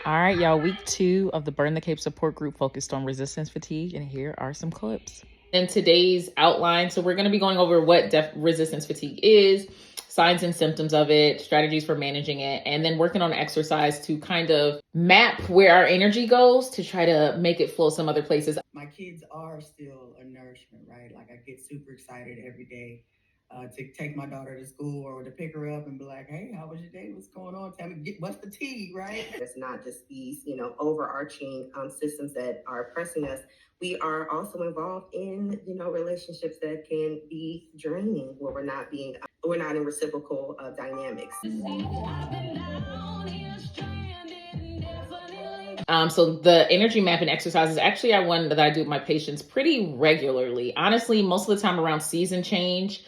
All right, y'all, week 2 of the Burn the Cape support group focused on resistance fatigue, and here are some clips. In today's outline, so we're going to be going over what resistance fatigue is, signs and symptoms of it, strategies for managing it, and then working on exercise to kind of map where our energy goes to try to make it flow some other places. My kids are still a nourishment, right? Like, I get super excited every day to take my daughter to school or to pick her up and be like, hey, how was your day? What's going on? Tell me, what's the tea, right? It's not just these, overarching systems that are oppressing us. We are also involved in, relationships that can be draining, where we're not in reciprocal dynamics. So the energy mapping exercise is actually one that I do with my patients pretty regularly. Honestly, most of the time around season change,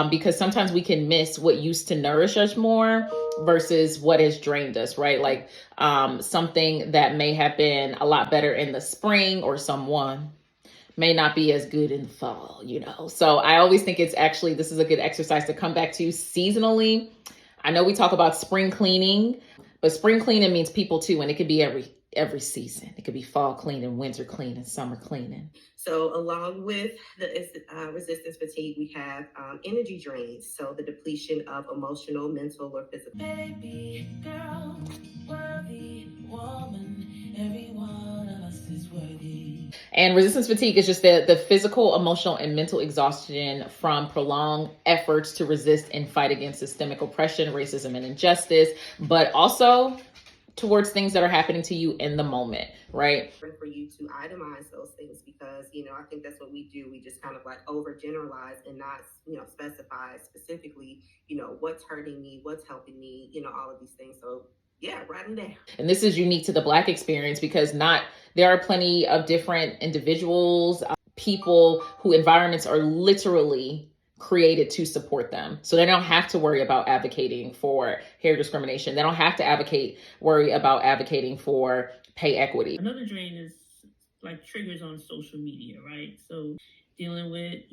because sometimes we can miss what used to nourish us more versus what has drained us, right? Like something that may have been a lot better in the spring or someone may not be as good in the fall, So I always think this is a good exercise to come back to seasonally. I know we talk about spring cleaning, but spring cleaning means people too, and it could be every season. It could be fall cleaning, winter cleaning, summer cleaning. So along with the resistance fatigue, we have energy drains. So the depletion of emotional, mental, or physical. Baby girl, worthy woman, every one of us is worthy. And resistance fatigue is just the physical, emotional, and mental exhaustion from prolonged efforts to resist and fight against systemic oppression, racism, and injustice, but also towards things that are happening to you in the moment, right? For you to itemize those things, because, I think that's what we do. We just kind of like overgeneralize and not, specify specifically, what's hurting me, what's helping me, all of these things. So yeah, write them down. And this is unique to the Black experience because there are plenty of different individuals, people who environments are literally created to support them. So they don't have to worry about advocating for hair discrimination. They don't have to worry about advocating for pay equity. Another drain is like triggers on social media, right? So dealing with,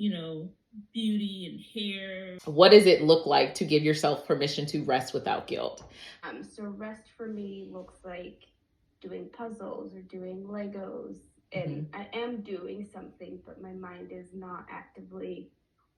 beauty and hair. What does it look like to give yourself permission to rest without guilt? So rest for me looks like doing puzzles or doing Legos. And I am doing something, but my mind is not actively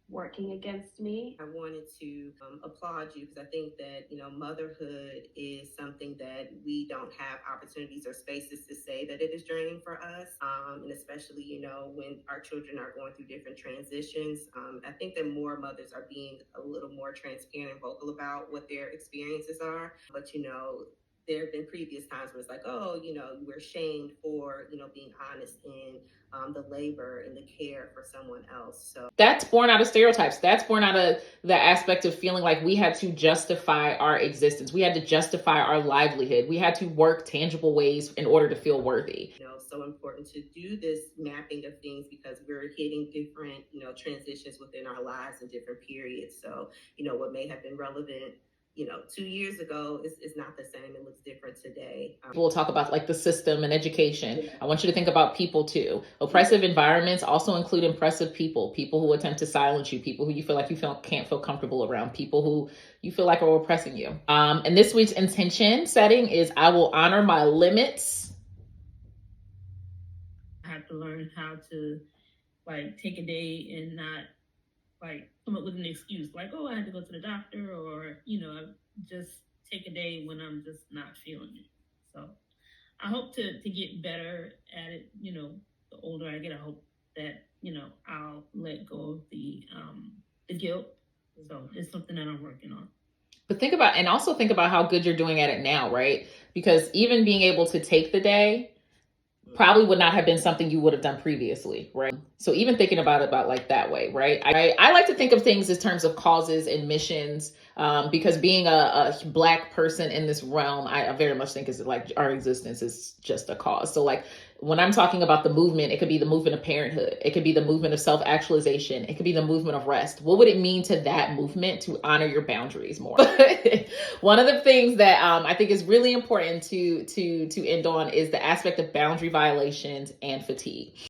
working against me. I wanted to applaud you, because I think that, motherhood is something that we don't have opportunities or spaces to say that it is draining for us. And especially, when our children are going through different transitions. I think that more mothers are being a little more transparent and vocal about what their experiences are. But, there have been previous times where it's like, oh, we're shamed for, being honest in the labor and the care for someone else. So that's born out of stereotypes. That's born out of the aspect of feeling like we had to justify our existence. We had to justify our livelihood. We had to work tangible ways in order to feel worthy. So important to do this mapping of things, because we're hitting different, transitions within our lives in different periods. So, what may have been relevant 2 years ago is not the same. It looks different today. We'll talk about like the system and education. I want you to think about people too. Oppressive environments also include impressive people who attempt to silence you, people who you feel like can't feel comfortable around, people who you feel like are oppressing you. And this week's intention setting is I will honor my limits. I have to learn how to take a day and not come up with an excuse like, oh, I had to go to the doctor, or, just take a day when I'm just not feeling it. So I hope to get better at it. The older I get, I hope that, I'll let go of the guilt. So it's something that I'm working on. But also think about how good you're doing at it now, right? Because even being able to take the day probably would not have been something you would have done previously, right? So even thinking about it like that way, right? I like to think of things in terms of causes and missions, because being a Black person in this realm, I very much think is like our existence is just a cause. So like when I'm talking about the movement, it could be the movement of parenthood. It could be the movement of self-actualization. It could be the movement of rest. What would it mean to that movement to honor your boundaries more? One of the things that I think is really important to end on is the aspect of boundary violations and fatigue.